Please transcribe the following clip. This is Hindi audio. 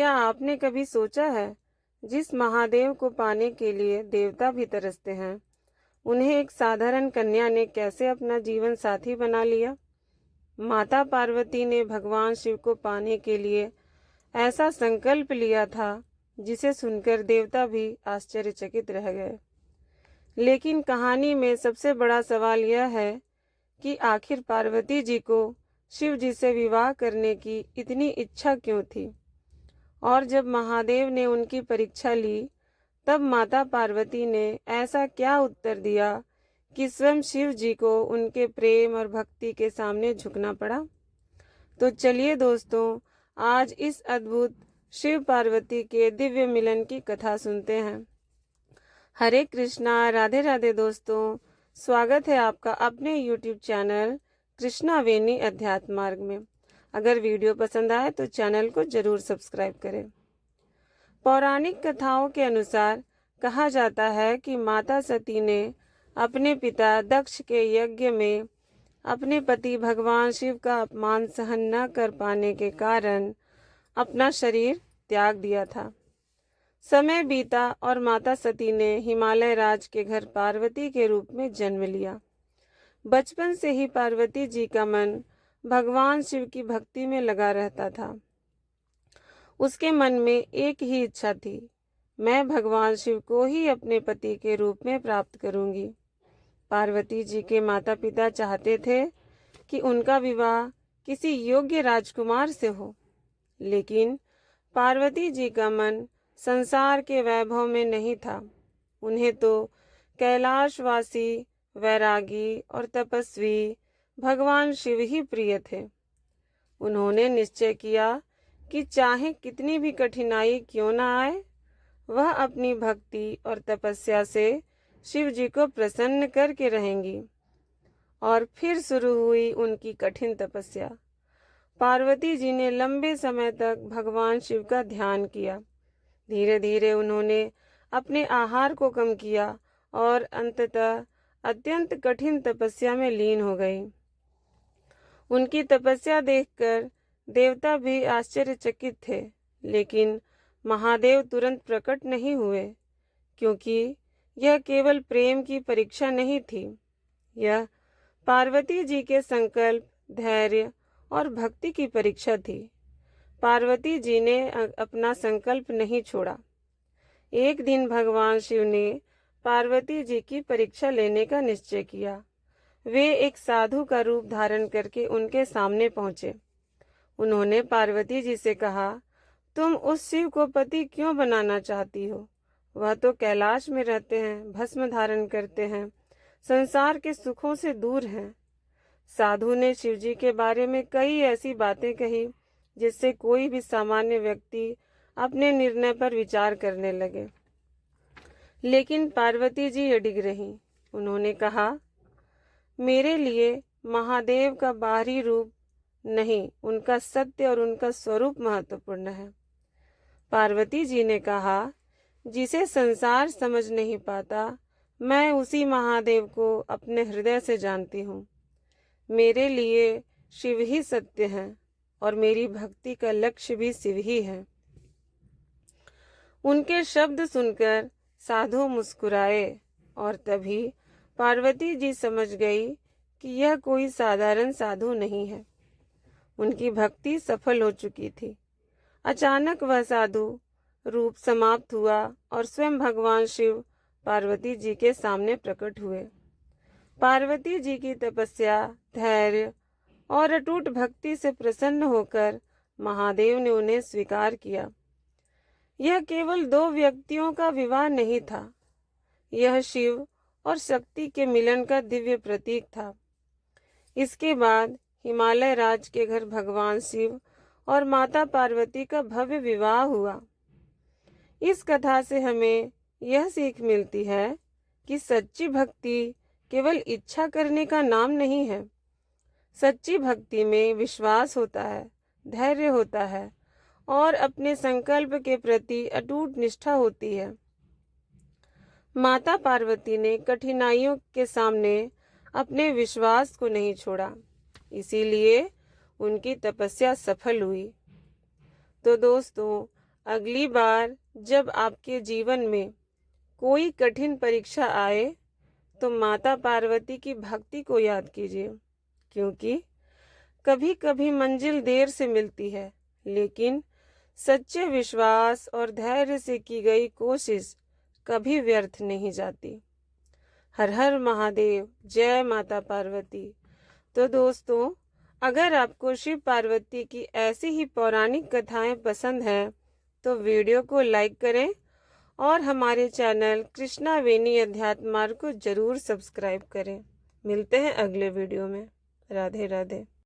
क्या आपने कभी सोचा है, जिस महादेव को पाने के लिए देवता भी तरसते हैं, उन्हें एक साधारण कन्या ने कैसे अपना जीवन साथी बना लिया। माता पार्वती ने भगवान शिव को पाने के लिए ऐसा संकल्प लिया था, जिसे सुनकर देवता भी आश्चर्यचकित रह गए। लेकिन कहानी में सबसे बड़ा सवाल यह है कि आखिर पार्वती जी को शिव जी से विवाह करने की इतनी इच्छा क्यों थी। और जब महादेव ने उनकी परीक्षा ली, तब माता पार्वती ने ऐसा क्या उत्तर दिया कि स्वयं शिव जी को उनके प्रेम और भक्ति के सामने झुकना पड़ा। तो चलिए दोस्तों, आज इस अद्भुत शिव पार्वती के दिव्य मिलन की कथा सुनते हैं। हरे कृष्णा, राधे राधे दोस्तों, स्वागत है आपका अपने YouTube चैनल कृष्णा वेनी अध्यात्म मार्ग में। अगर वीडियो पसंद आए तो चैनल को जरूर सब्सक्राइब करें। पौराणिक कथाओं के अनुसार कहा जाता है कि माता सती ने अपने पिता दक्ष के यज्ञ में अपने पति भगवान शिव का अपमान सहन न कर पाने के कारण अपना शरीर त्याग दिया था। समय बीता और माता सती ने हिमालय राज के घर पार्वती के रूप में जन्म लिया। बचपन से ही पार्वती जी का मन भगवान शिव की भक्ति में लगा रहता था। उसके मन में एक ही इच्छा थी, मैं भगवान शिव को ही अपने पति के रूप में प्राप्त करूंगी। पार्वती जी के माता पिता चाहते थे कि उनका विवाह किसी योग्य राजकुमार से हो, लेकिन पार्वती जी का मन संसार के वैभव में नहीं था। उन्हें तो कैलाशवासी, वैरागी और तपस्वी भगवान शिव ही प्रिय थे। उन्होंने निश्चय किया कि चाहे कितनी भी कठिनाई क्यों न आए, वह अपनी भक्ति और तपस्या से शिव जी को प्रसन्न करके रहेंगी। और फिर शुरू हुई उनकी कठिन तपस्या। पार्वती जी ने लंबे समय तक भगवान शिव का ध्यान किया। धीरे धीरे उन्होंने अपने आहार को कम किया और अंततः अत्यंत कठिन तपस्या में लीन हो गई। उनकी तपस्या देखकर देवता भी आश्चर्यचकित थे, लेकिन महादेव तुरंत प्रकट नहीं हुए, क्योंकि यह केवल प्रेम की परीक्षा नहीं थी। यह पार्वती जी के संकल्प, धैर्य और भक्ति की परीक्षा थी। पार्वती जी ने अपना संकल्प नहीं छोड़ा। एक दिन भगवान शिव ने पार्वती जी की परीक्षा लेने का निश्चय किया। वे एक साधु का रूप धारण करके उनके सामने पहुंचे। उन्होंने पार्वती जी से कहा, तुम उस शिव को पति क्यों बनाना चाहती हो? वह तो कैलाश में रहते हैं, भस्म धारण करते हैं, संसार के सुखों से दूर हैं। साधु ने शिव जी के बारे में कई ऐसी बातें कही, जिससे कोई भी सामान्य व्यक्ति अपने निर्णय पर विचार करने लगे। लेकिन पार्वती जी अडिग रहीं। उन्होंने कहा, मेरे लिए महादेव का बाहरी रूप नहीं, उनका सत्य और उनका स्वरूप महत्वपूर्ण है। पार्वती जी ने कहा, जिसे संसार समझ नहीं पाता, मैं उसी महादेव को अपने हृदय से जानती हूँ। मेरे लिए शिव ही सत्य है और मेरी भक्ति का लक्ष्य भी शिव ही है। उनके शब्द सुनकर साधु मुस्कुराए और तभी पार्वती जी समझ गई कि यह कोई साधारण साधु नहीं है। उनकी भक्ति सफल हो चुकी थी। अचानक वह साधु रूप समाप्त हुआ और स्वयं भगवान शिव पार्वती जी के सामने प्रकट हुए। पार्वती जी की तपस्या, धैर्य और अटूट भक्ति से प्रसन्न होकर महादेव ने उन्हें स्वीकार किया। यह केवल दो व्यक्तियों का विवाह नहीं था, यह शिव और शक्ति के मिलन का दिव्य प्रतीक था। इसके बाद हिमालय राज के घर भगवान शिव और माता पार्वती का भव्य विवाह हुआ। इस कथा से हमें यह सीख मिलती है कि सच्ची भक्ति केवल इच्छा करने का नाम नहीं है। सच्ची भक्ति में विश्वास होता है, धैर्य होता है और अपने संकल्प के प्रति अटूट निष्ठा होती है। माता पार्वती ने कठिनाइयों के सामने अपने विश्वास को नहीं छोड़ा, इसीलिए उनकी तपस्या सफल हुई। तो दोस्तों, अगली बार जब आपके जीवन में कोई कठिन परीक्षा आए तो माता पार्वती की भक्ति को याद कीजिए, क्योंकि कभी कभी मंजिल देर से मिलती है, लेकिन सच्चे विश्वास और धैर्य से की गई कोशिश कभी व्यर्थ नहीं जाती। हर हर महादेव, जय माता पार्वती। तो दोस्तों, अगर आपको शिव पार्वती की ऐसी ही पौराणिक कथाएं पसंद हैं तो वीडियो को लाइक करें और हमारे चैनल कृष्णा वेणी अध्यात्म मार्ग को जरूर सब्सक्राइब करें। मिलते हैं अगले वीडियो में। राधे राधे।